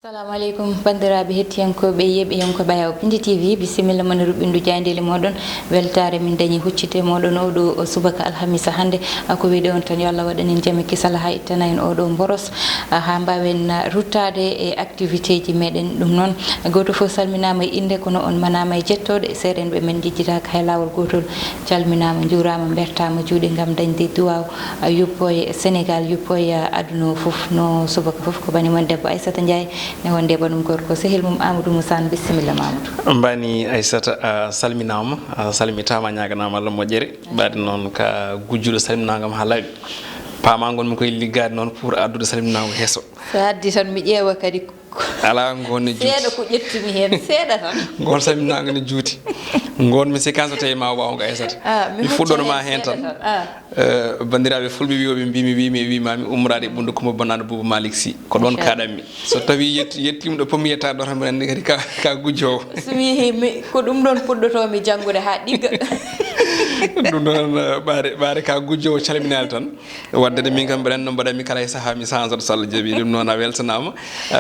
Assalamu alaikum bandiraɓe hettiyankoɓe yeɓiyankoɓe Ayaw Pindi TV bisimilla mon ruɓindu jayndeli moɗon weltare min dañi huccite moɗon oɗo subaka alhamisa hande ko wiide on tan yo Allah waɗanen jaami kisal ha ittana en oɗo boros ha mbawen ruttade e activité ji meɗen ɗum noon goto fof salminama e inde kono on manama e jettode seeɗenɓe men jejjitaka hay lawol gotol calminama jurama bertama juuɗe gam dañde duwaw yuppoye Sénégal yuppoye aduna fof no subaka fof ko bani mon debbo Aissata Ndiaye ne wonde banum gorko sehil mum Amadou Moussa bisimilla Mamadou mbani Aissata salminama salmitama ñaganama Allah moƴƴere ɓaade noon ka gujjuɗo salminagam ha laaɓi pamagol mi koye liggade noon pour addude salminago heeso so addi tan mi ƴeewa kadi ala gon ne juuti seeɗa ko ƴettumi hen seeɗa tan gon salminago ne juuti gon mi séquence tawi ma wawngo Aissata mi fuɗɗonoma hen tan bandiraɓe fulɓe wiyoɓe mbimi wimami ummorade e ɓundu Coumba Bonane Boubou Malick Sy ko ɗon kaɗanmi so tawi yettima ɗo pomi yettade ɗo tan mbiɗa andi kadi ka gujjowo somi yeehi ko ɗum ɗon puɗɗotomi janggude ha ɗigga ɗum ɗon ɓaade ka gujjowo calminade tan waddede min kam mbiɗa andi no mbaɗanmi kala e saaha mi change so Allah jaaɓi ɗum noon a weltanama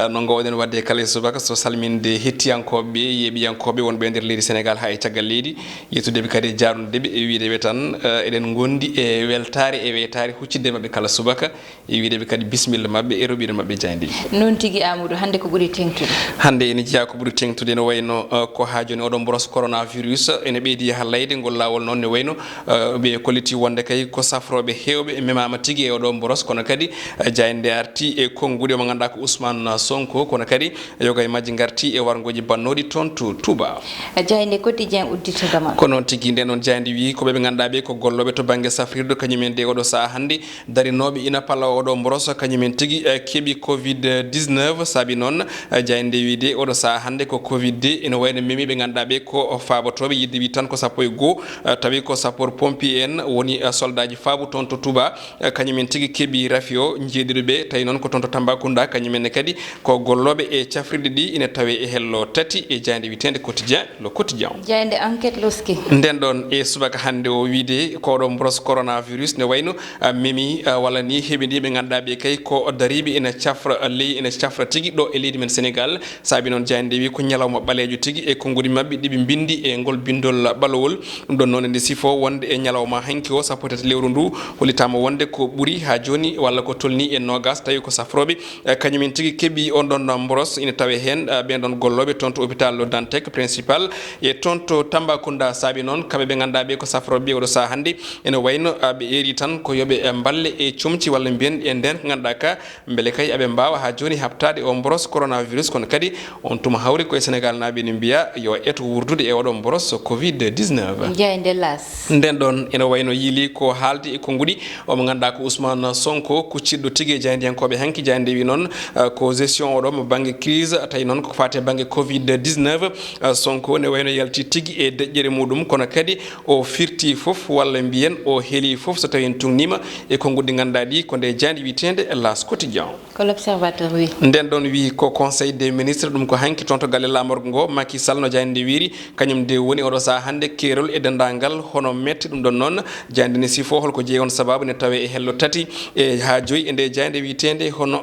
no gowɗen wadde kala e subaka so salminde hettiyankoɓe yeeɓiyankoɓe wonɓe e nder leydi Sénégal ha e caggal leydi yettudeɓe kadi e jarnudeɓe e wideɓe tan eɗen gondi e weltare e weytare huccidde mabɓe kala subaka e wideɓe kadi bisimilla mabɓe e roɓire mabɓe jayndi noon tigui Amadou hande ko ɓuuri tengtude hande ene jeeya ko ɓuuri tengtude ne wayno ko ha joni oɗon boros coronavirus ene ɓeydi hallayde ngol lawol noon ne wayno ɓe kolliti wonde kay ko safroɓe hewɓe memama tigui e oɗon boros kono kadi jayde arti e konguɗi mo ganduɗa ko Ousmane Sonko kono kadi yoga e majji garti e wargoji bannoɗi toon to Touba jayde quotidien udditodama ko noon tigui nden noon jayde wi ko ɓeɓe ganduɗa ɓe ko golloɓe to banggue safrirde kañumen de oɗo saaha hande darinoɓe ina palla oɗo boros kañumen tigui keeɓi covid 19 saabi noon jayde wiide oɗo saaha hande ko covid de ene wayno memi ɓe ganduɗa ɓe ko fabotoɓe yidde wi tan ko sappo e goho tawi ko sapeur pompier en woni soldat ji faabu toon to Touba kañumen tigui keeɓi rafi o jeeɗiɗoɓe tawi noon ko toon to Tambacounda kañumenne kadi ko golloɓe e cafrirde ɗi ina tawe e hello tati e jayde witende quotidien le quotidien jayde enquête loski nden ɗon e subaka hande o wiide koɗo boros coronavirus ne wayno memi walla ni heeɓidi ɓe ganduɗa ɓe kay ko dariɓe ina cafra ley ina cafra tigui ɗo e leydi men Sénégal saabi noon jayde wi ko ñalawma ɓalejo tigui e konngudi mabɓe ɗiɓe bindi e ngol bindol ɓalowol ɗum ɗon noon nde sifo wonde e ñalawma hanki o sappo tati lewru ndu hollitama wonde ko ɓuuri ha joni walla ko tolni e nogas tawi ko safroɓe kañumen tigui keeɓi on ɗon boros ina tawe hen ɓen ɗon golloɓe toon to hôpital Dantec principal e toon to Tambacounda saabi noon kamɓe ɓe ganduɗa ɓe ko safroɓe oɗo saaha hande ene wayno ɓe eeri tan ko yooɓe balle e comci walla mbiyen e nden ko ganduɗa ka beele kay aɓe mbawa ha joni habtade o boros coronavirus kono kadi on tuma hawri koye Sénégal naaɓe ne mbiya yo eto wurdude e oɗon boros covid 19 jeyde las nden ɗon ene wayno yiili ko haaldi e konngudi omo ganduɗa ko Ousmane Sonko kucciɗɗo tigui e jaydiyankoɓe hanki jayde wi noon ko gestion oɗo mo banggue crise tawi noon ko fate banggue covid 19 Sonko ne wayno yalti tigui e deƴƴere muɗum kono kadi o firti foof walla mbiyen o heeli foof so tawi en tungnima e konngudi ganduɗa ɗi ko nde jayde witende las quotidien ko l'observateur wi nden ɗon wi ko conseil des ministres ɗum ko hanki toon to galle lamorgo ngo Macky Sall no jayde wiiri kañum de woni oɗo saaha hande keerol e dendagal hono metti ɗum ɗon noon jayde ne sifo holko jeeyi on sababu ne tawe e hello tati e ha joyi e nde jayde witende hono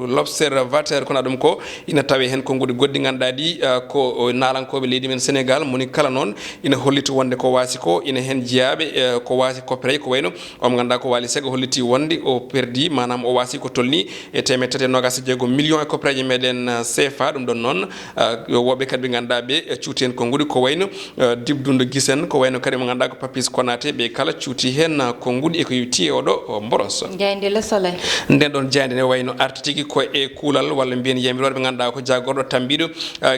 l'observateur kono ɗum ko ina tawe hen konngudi goɗɗi ganduɗa ɗi ko nalankoɓe leydi men Sénégal moni kala noon ina holliti wonde ko wasi ko ina hen jeeyaɓe ko wasi coprey ko wayno omo ganduɗa ko Wally Seck holliti wonde o perdi manam o wasi ko tolni e temettati e nogas e jeegom million e copreje meɗen CFA ɗum ɗon noon woɓɓe kadi ɓe ganduɗa ɓe cuuti hen konngudi ko wayno Dibdoundo Guisen ko wayno kadi mo ganduɗa ko Papis Konaté ɓe kala cuuti hen konngudi eko yewti e oɗo boros jayde le soleil nden ɗon jayde ne wayno arti tigui ko e kuulal walla mbiyen yamiroɗe ɓe ganduɗa ko jagorɗo tambiɗo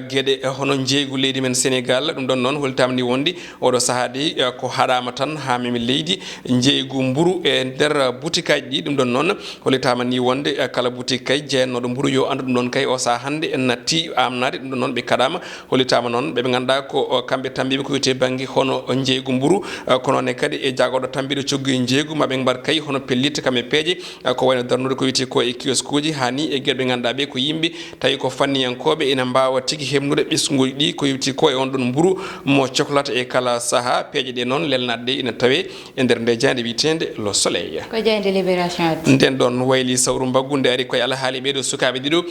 gueɗe hono jeygu leydi men Sénégal ɗum ɗon noon holtama ni wondi oɗo saaha de ko haɗama tan ha memi leydi jeygu mburu e nder boutique aji ɗi ɗum ɗon noon hollitama ni wonde kala boutique kay jeeyanoɗo mburu yo andu ɗum ɗon kay o saaha hande en natti amnade ɗum ɗon noon ɓe kaɗama hollitama noon ɓeɓe ganduɗa ko kamɓe tambiɓe ko wiyete banggue hono jeygu mburu kono ne kadi e jagodo tambido coggu e jeegu mabe mbar kay hono pellite kambe peeje ko wayno darnude ko witi ko e kioskuji hani e gerbe ganda be ko yimbe tawi ko fanniyankobe ina mbawa tigi hemnude bisnguji di ko witi ko e on don mburu mo chocolate e kala saha peeje de non lelnade ina tawe e der nde jande witende lo soleil ko jande libération den don wayli sawru baggunde ari ko ala haali be do sukabe dido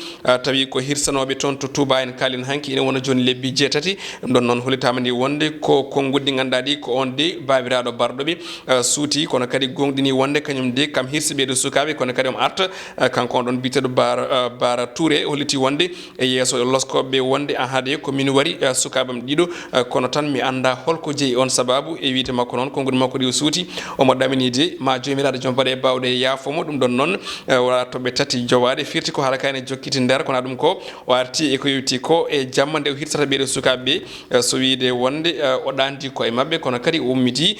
tawi ko hirsanobe ton to Touba en kalin hanki ina wona joni lebbi jetati don non holitama ni wonde ko guddi gandadi ko on de babiraado bardobe suuti kono kadi gongdini wonde kanyum de kam hirsibe do sukabe kono kadi arta kanko don bitedo bara Touré holiti wonde e yeso loskobe wonde a hade ko min wari sukabam dido kono tan mi anda holko jeyi on sababu e wiite makko non ko ngudi makko di suuti o mo daminide ma jomiraado jom bade bawde yafomo dum don non wala to be tati jowade firti ko halakane jokkiti der kono dum ko o arti e ko yewti ko e jammande o hirsata be do sukabe so wiide wonde o dandi ko e mabbe kono kadi o ummiti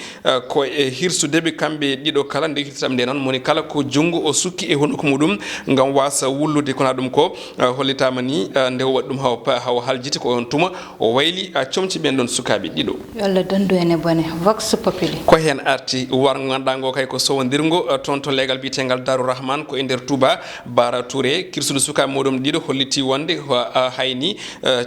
ko e hirsudebe kambe dido kala de hirsatam de non moni kala ko jungo o sukki e hono ko mudum ngam wasa wullude kono dum ko hollitama ni nde waddum haw haljiti ko on tuma o wayli comci ben don sukabe dido yalla dandu ene bone vox populi ko hen arti war gandango kay ko sowondirgo tonto legal bitengal Darou Rahman ko ender Touba Bara Touré kirsudu sukabe modum dido holliti wonde hayni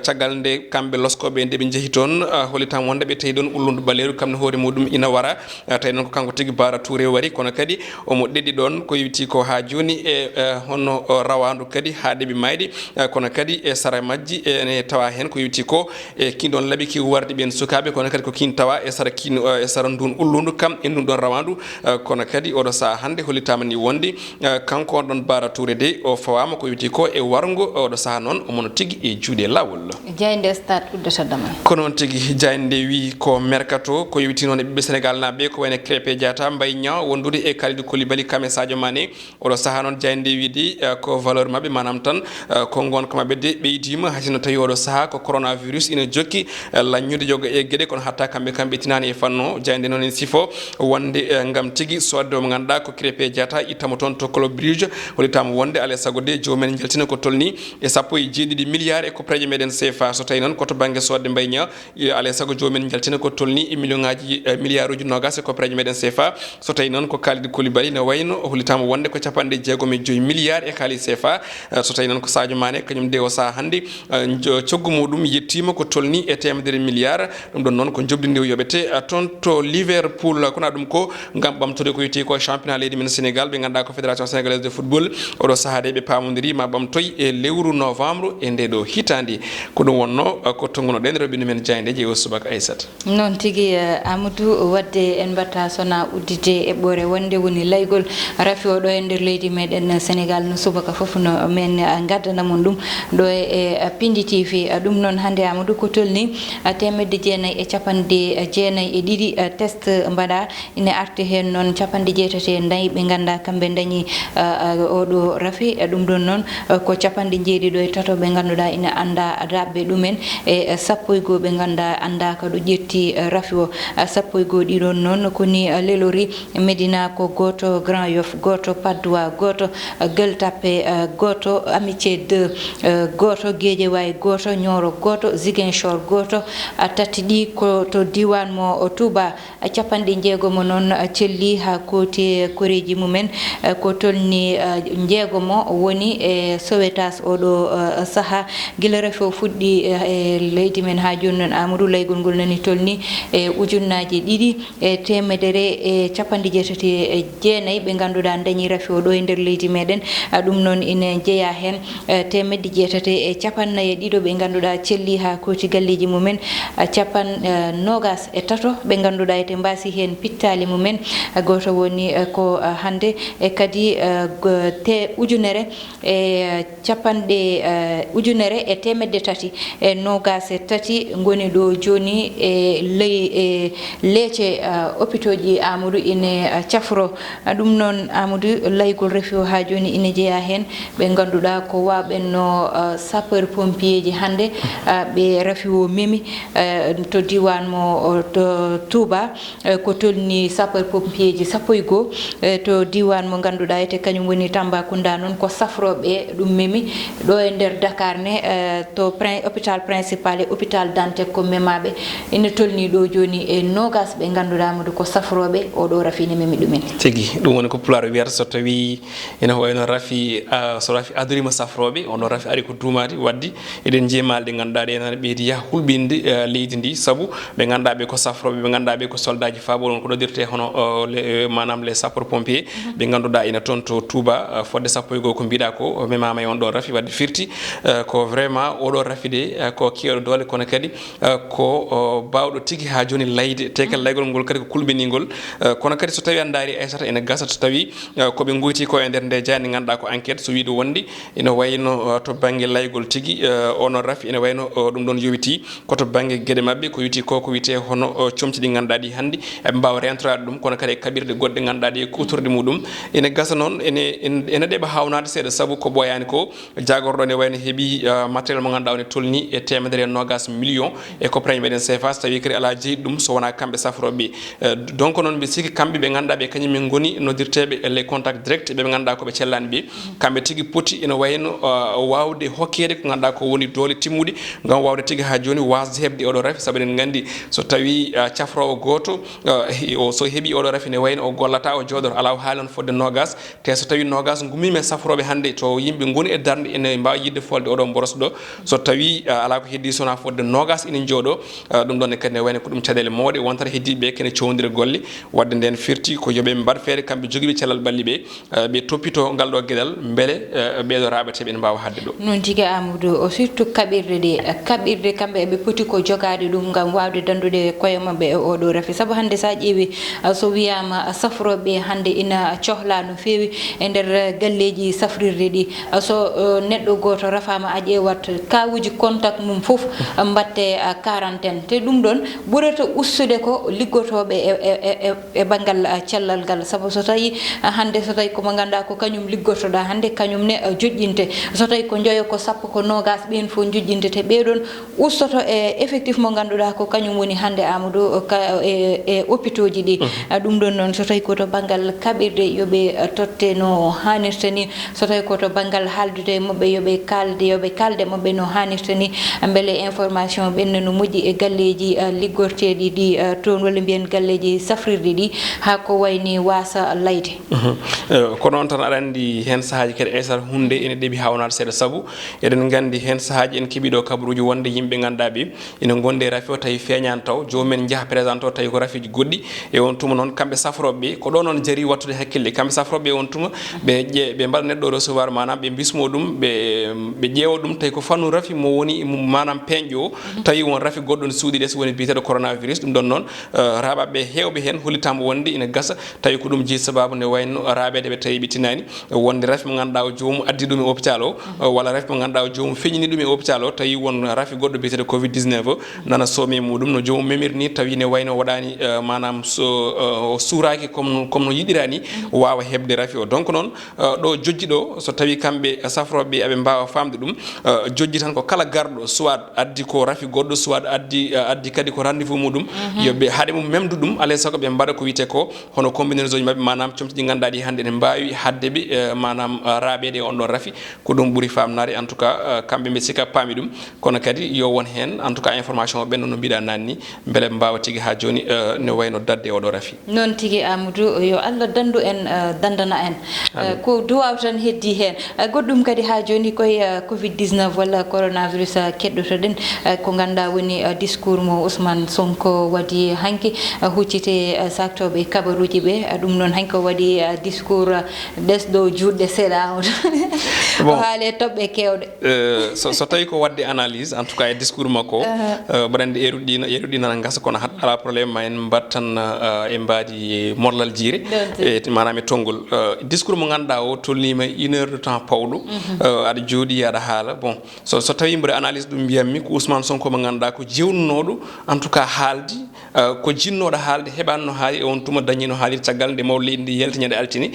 tagal nde kambe loskobe nde be jehi ton hollitama wonde be tay don ullundu baleru kamne hoore modum ina wara tay non ko kanko tigi Bara Touré wari kono kadi o mo dedi don ko yiti ko ha joni e honno rawandu kadi haade be maydi kono kadi e sara majji ne tawa hen ko yiti ko e kin don labi ki wardi ben sukabe kono kadi ko kin tawa e sara kin e sara dun ullundu kam en dum don rawandu kono kadi odo sa hande holitama ni wondi kanko don Bara Touré de o fawama ko yiti ko e wargo odo sa non o mono tigi e juude lawol jayde stade uddata dama kono tigi jayde wi ko mercato ko yiti non be Sénégal na be ko wone Krépin Diatta Mbaye Niang wondude e Kalidou Koulibaly Kame Sadio Mané odo saha non jayde wiidi ko valeur mabbe manam tan ko gon ko mabbe de beydima hasino tawi odo saha ko coronavirus ina jokki lañude jogo e gede kono hatta kambe tinani e fanno jayde non en sifo wonde ngam tigi soddo mo ganda ko Krépin Diatta itamo ton to Club Brugge holitama wonde ale sago de jomen jaltina ko tolni e sappo e jeedidi milliard e ko preje meden CFA so tay non ko to bangue sodde Mbaye Niang ale sago jomen jaltina ko tolni e million ngaji milliard uji nogas ko preje meden CFA so tay non ko Kalidou Koulibaly ne wayno holitama wonde ko capande jeegom e 5 milliard e kali CFA so tay non ko Sadio Mané kanyum de o sa handi coggu mudum yettima ko tolni e temedere milliard dum don non ko jobdinde yobete ton to Liverpool ko na dum ko ngam bamtude ko yiti ko championnat leydi men Sénégal be ganda ko fédération sénégalaise de football odo sahade be pamondiri ma bamtoy e lewru novembre e ndedo hitandi ko dum wonno ko tongono den robinu men jayde je o subaka Aissat non tigi Amadou wadde en batta sona uddite e bore wonde woni laygol rafi o do e nder leydi meden Sénégal no subaka fofu no men gaddana mon dum do e Pindi TV dum non hande Amadou ko tolni temedde jeenay e capande jeenay e didi test mbada ine arti hen non capande jeetate ndayi be ganda kambe dañi odo rafi dum don non ko capande jeedi do e tato be ganduda ina anda rabbe dumen e sappo e go be ganda anda ka do jetti rafi o sappo e go di don non ko ni lelori Medina ko goto Grand Yoff goto Padoua goto Gueule Tapée goto Amitié 2 goto Guédiawaye goto Nioro goto Ziguinchor goto tati di ko to diwan mo Touba capande jeego mo non celli ha koti koreji mumen ko tolni jeego mo woni e Sowétas odo saha gila rafo fuddi e leydi men ha joni non Amadou laygol gol nani tolni e ujunnaaji didi e temedere e capande jeetati e jeenay be ganduda dañi rafo do e nder leydi meden dum non ine jeya hen temedde jeetati e capannayi dido be ganduda celli ha koti galleji mumen capan nogas e tato be ganduda ete mbasi hen pittali mumen goto woni ko hande e kadi te ujunere e capande ujunere e temedde tati e nogas e tati ngoni do joni e ley e leece hôpitoji Amadou ine cafro dum non Amadou laygol refio ha joni ine jeya hen be ganduda ko wabenno sapeur pompier ji hande be rafio memi to diwan mo to Touba ko tolni sapeur pompier ji sappo e go to diwan mo ganduda ete kanyum woni Tambacounda non ko safrobe dum memi do e nder Dakar ne to hôpital principal e hôpital Dantec ko memabe ina tolni do joni e nogas ɓe ganduɗa Amadou ko safroɓe oɗo rafi ne memi ɗumen tigi ɗum woni ko pulaar wiyata so tawi ina wayno rafi so rafi adorima safroɓe ono rafi ari ko duumadi waddi eɗen jeemal ɗe ganduɗa ɗe ene ɓeydi yaha hulɓinde leydi ndi saabu ɓe ganduɗa ɓe ko safroɓe ɓe ganduɗa ɓe ko soldaji faabo on ko ɗodirte hono manam les sapeur pompier ɓe ganduɗa ina toon to Touba fodde sappo e goho ko mbiɗa ko memama e on ɗon rafi wadde firti ko vraiment oɗo rafi de ko kewɗo doole kono kadi ko bawɗo tigui ha joni layde te kala laygol ngol kadi ko kulɓinigol kono kadi so tawi an daari Aissata ene gasa so tawi koɓe guyti ko e nder nde jani ganduɗa ko enquête so wiiɗo wondi ina wayno to banggue laygol tigui ono rafi ene wayno ɗum ɗon yowiti koto banggue gueɗe mabɓe ko witi ko wiyete hono comci ɗi ganduɗa ɗi hannde eɓe mbawa rentorade ɗum kono kadi e kaɓirɗe goɗɗe ganduɗa ɗi kutorɗe muɗum ene gasa noon ene ɗeɓa hawnade seeɗa saabu ko ɓoyani ko jagorɗo ne wayno heeɓi matériel mo ganduɗa one tolni e 190 millions e copragne meɗen CFA so tawi kadi ala jeeyiɗ ɗum so wona kamɓe safroɓe donc noon mbi sikki kamɓe ɓe ganduɗa ɓe kañum min goni noddirteɓe les contacts direct ɓe ganduɗa koɓe cellani ɓe kamɓe tigui poti ene wayno wawde hokkede ko ganduɗa ko woni doole timmuɗe gam wawde tigui ha joni wasde hebde oɗo rafi saabu eɗen gandi so tawi cafrowo goto so heeɓi oɗo rafi ne wayno o gollata o jooɗoto ala haali on fodde nogas te so tawi nogas gummima e safroɓe hannde to yimɓe goni e darde ene mbawi yidde folde oɗo boros ɗo so tawi ala ko heddi sona fodde nogas ina jooɗo ɗum ɗon ne kadi ne wayno ko ɗum caɗele mawɗe wontata heddiɓe kene cowdira golle wadde nden firti ko yooɓe mbaɗ feere kamɓe joguiɓe cellal balli ɓe toppito ngal ɗo gueɗal beele ɓeɗo raɓeteɓe ene mbawa hadde ɗo noon tigui Amadou surtout kaɓirɗe ɗe kaɓirɗe kamɓe eɓe poti ko jogade ɗum gam wawde dandude koye mabɓe e oɗo rafi saabu hannde sa ƴeewi so wiyama safroɓe hannde ina cohla no fewi e nder galleji safrirde ɗi so neɗɗo goto rafama a ƴeewat kawuji contact mum foof mbatte quarantaine te ɗum ɗon ɓurata ustude ko liggotoɓe e banggal cellal ngal saabu so tawi hannde so tawi komo ganduɗa ko kañum liggotoɗa hannde kañum ne joƴƴinte so tawi ko joyo ko sappo ko nogas ɓen fof joƴƴinte te ɓeɗon ustoto e effectif mo ganduɗa ko kañum woni hannde Amadou e hôpitaux ji ɗi ɗum ɗon noon so tawi koto banggal kaɓirɗe yooɓe totte no hannirta ni so tawi koto banggal haaldude moɓɓe yooɓe kalde moɓɓe no hannirta ni beele information ɓenne no moƴƴi e galleji liggorteɗi ɗi toon walla mbiyen galleji safrirɗi ɗi ha ko wayni wasa layde ko noon tan aɗa andi hen sahaji kadi Aissata hunde ene ɗeeɓi hawnade seeɗa saabu eɗen gandi hen sahaji en keeɓiɗo kabaruji wonde yimɓe ganduɗa ɓe ina gonde e rafi o tawi feeñani taw jomumen jaaha présente o tawi ko rafiji goɗɗi e on tuma noon kamɓe safroɓeɓe ko ɗo noon jaari wattude hakkille kamɓe safroɓeɓe on tuma ɓe mbaɗa neɗɗo recevoir manam ɓe bismo ɗum ɓe ƴeewa ɗum tawi ko fannu rafi mo woni manam peñƴo o tawi won rafi goɗɗo ne suuɗi ɗe so woni biteɗo coronavirus ɗum ɗon noon raɓaɓe hewɓe hen hollitama wonde ina gasa tawi ko ɗum jeeyi sababu ne wayno raɓede ɓe tawi ɓe tinani wonde rafi mo ganduɗa o jomum addi ɗum e hôpital o walla rafi mo ganduɗa o jomum feññini ɗum e hôpital o tawi won rafi goɗɗo biteɗo covid 19 o nana soome muɗum no jomum memirni tawi ne wayno waɗani manam o suuraki comme no yiɗirani wawa hebde rafi o donc noon ɗo jojji ɗo so tawi kamɓe safroɓe eɓe mbawa famde ɗum jojji tan ko kala garɗo soit addi ko rafi goɗɗo soit addi kadi ko rendez-vous muɗum yoɓe haade mum memdu ɗum alay saago ɓe mbaɗa ko wiyete ko hono combinaison mabɓe manam comci ɗi ganduɗa ɗi hannde ne mbawi haddeɓe manam raɓede on ɗon rafi ko ɗum ɓuuri famnade en tout cas kamɓe mbe sikka paami ɗum kono kadi yo won hen en tout cas information o ɓenno no mbiɗa nanni beele mbawa tigui ha joni ne wayno dadde oɗo rafi noon tigui Amadou yo Allah dandu en dandana en ko duwaw tan heddi hen goɗɗum kadi ha joni koye covid 19 walla coronavirus keɗɗotoɗen ko ganduɗa woni discours mo Ousmane Sonko waɗi hanki huccite saktoɓe kabaruji ɓe ɗum noon hanki o waɗi discours ɗesɗo juɗɗe seeɗa o haale toɓɓe kewɗe so tawi ko wadde analyse en tout cas e discours makko mbaɗa andi eruɗɗi nana gasa kono ala probléme ma en mbattan e mbaadi morlal jiire manam e tonggol discours mo ganduɗa o tolnima 1 heure de temps pawɗo aɗa jooɗi aɗa haala bon so tawi mbaɗa analyse ɗum mbiyatmi ko Ousmane Sonko mo ganduɗa ko jewnunoɗo en tout cas haaldi ko jinnoɗo haalde heɓanno haali e on tuma dañino haalirde caggal nde mawɗo leydi ndi yalti ñande altini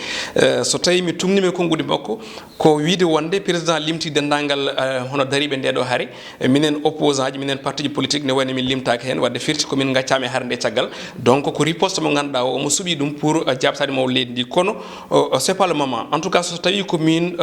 so tawi mi tumnimi e konngudi makko ko wiide wonde président limti dendagal hono dariɓe nde ɗo haare minen opposant ji minen parti ji politique ne wayno min limtaki hen wadde firti komin gaccama e haare nde caggal donc ko riposte mo ganduɗa o omo suuɓi ɗum pour jabtade mawɗo leydi ndi kono c'est pas le moment en tout cas so tawi ko min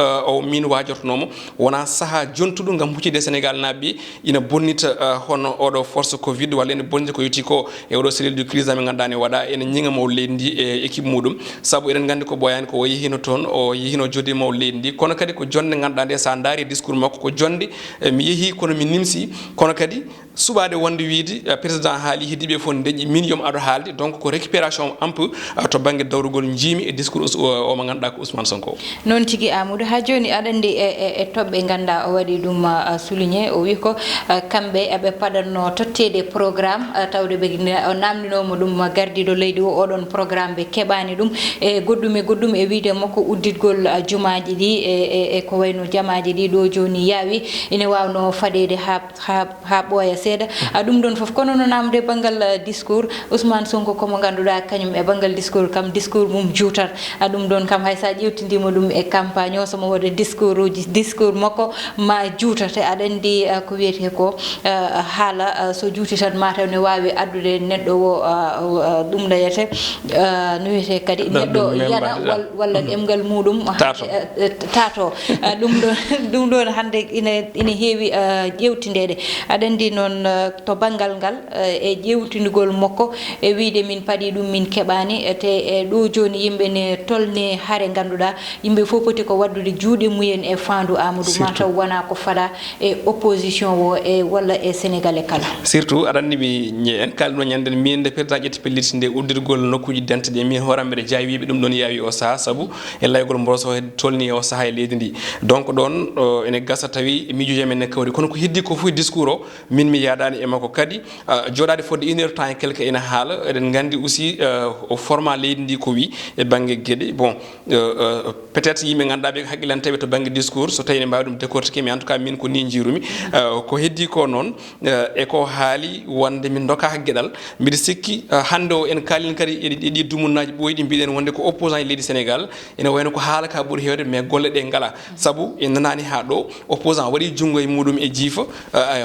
wajortonomo wona saaha jontuɗo gam huccide Sénégal naaɓe ina bonnita hono oɗo force covid walla ene bonnita ko yetti ko e oɗo cellule de crise amin ganduɗa ne waɗa ene ñiga maw leydi ndi e équipe muɗum saabu eɗen gandi ko Boyani ko o yehino toon o yehino jodde maw leydi ndi kono kadi ko jonde ganduɗa nde sa daari discours makko ko jonde mi yeehi kono mi nimsi kono kadi suɓade wonde wiide président haali heddiɓe fof deƴƴi min yomi aɗo haalde donc ko récupération un peu to banggue dawrugol jiimi e discours o mo ganduɗa ko Ousmane Sonko noon tigui Amadou ha joni aɗa andi e toɓɓe ganduɗa o waɗi ɗum souligné o wi ko kamɓe eɓe paɗanno tottede programme tawde ɓe o namdinomo ɗum gardiɗo leydi o oɗon programme ɓe keɓani ɗum e goɗɗum e wiide makko udditgol jumaji ɗi e ko wayno jamaji ɗi ɗo joni yaawi ine wawno faɗede ha ɓooya seeɗa ɗum ɗon foof kono no namde banggal discours Ousmane Sonko komo ganduɗa kañum e banggal discours kam discours mum juutat ɗum ɗon kam hay sa ƴewtidima ɗum e campagne o somo waɗa discours uji discours makko ma juutate aɗa andi ko wiyete ko haala so juuti tan mataw ne wawi addude neɗɗo o ɗum ɗayete no wiyete kadi neɗɗo yana walla ɗemgal muɗum tato ɗum ɗon hande ina heewi ƴewtidede aɗa andi noon to banggal ngal e ƴewtinugol makko e wiide min paɗi ɗum min keɓani te e ɗo joni yimɓe ne tolni haare ganduɗa yimɓe fof poti ko waddude juuɗe mumen e fandu Amadou mataw wona ko faɗa e opposition o e walla e sénégalais kala surtout aɗa andi mi en kalno ñanden min nde président ƴetti pelliti nde uddirgol nokkuji dente ɗe min hooram mbiɗa jaawi wiɓe ɗum ɗon yaawi o saaha saabu e laygol mboso tolni o saaha e leydi ndi donc ɗon ene gasa tawi miijoji men ne kawri kono ko heddi ko fof discours o min mi yaɗani e makko kadi joɗade fodde 1 heure temps e quelque ene haala eɗen gandi aussi o format leydi ndi ko wi e banggue gueɗe bon peut être yimɓe ganduɗa ɓe ko haqqilanteɓe to banggue discours so tawi ne mbawi ɗum décortiquer mais en tout cas min ko ni jiirumi ko heddi ko noon e ko haali wonde min doka gueɗal mbiɗa sikki hande o en kalin kadi eɗi dumunnaji ɓoyɗi mbiɗen wonde ko opposant e leydi Sénégal ene wayno ko haala ka ɓuuri hewde mais golle ɗe ngala saabu en nanani ha ɗo opposant waɗi junggo e muɗum e jiifa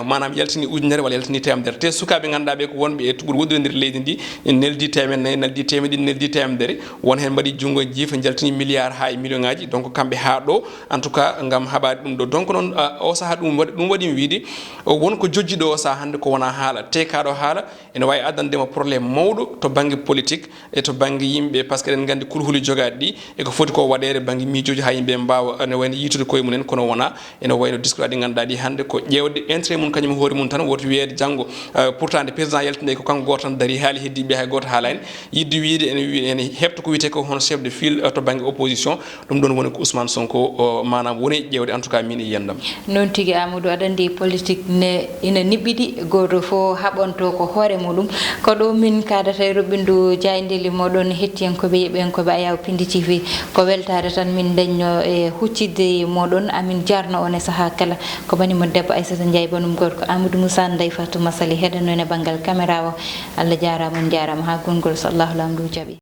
manam yaltini ujunere walla yaltini temedere te sukaɓe ganduɗa ɓe ko wonɓe e ɓuuri woddude nder leydi ndi en neldi temedere neldi temedde neldi temedere won hen mbaɗi junggo e jiifa jaltini milliard ha e million ngaji donc kamɓe ha ɗo en tout cas gam haɓade ɗum ɗo donc noon o saaha ɗum waɗi mi wiide wonko jojjiɗo o saaha hande ko wona haala te kaɗo haala ene wawi addandema probléme mawɗo to banggue politique e to banggue yimɓe par ce que eɗen gandi kulhuli jogaɗi ɗi e ko foti ko waɗede banggue miijoji ha yimɓe mbawa ene wayno yitude koye mumen kono wona ene wayno discours ɗi ganduɗa ɗi hande ko ƴewde intérêt mum kañum hoore mum tan woto wiyede janggo pourtant nde président yaltinde ko kanko goto tan daari haali heddiɓe hay goto haalani yidde wiide ene hebto ko wiyete ko hono chef de file to banggue opposition ɗum ɗon woni ko Ousmane Sonko manam woni ƴewde en tout cas min e yiyandam noon tigui Amadou aɗa andi politique ne ina niɓɓiɗi goto fo haɓonto ko hoore muɗum ko ɗo min kadata e roɓɓindu jayndeli moɗon hettiyankoɓe yeɓenkoɓe Ayaw Pindi TV ko weltare tan min dañno e huccidde moɗon amin jarno on e saaha kala ko banimo debbo Aissata Ndiaye banum gorko Amadou Moussa Ndeye Fatou Massaly heɗano e banggal caméra o Allah jarama on jarama ha gongol so Allahu lamɗo jaaɓi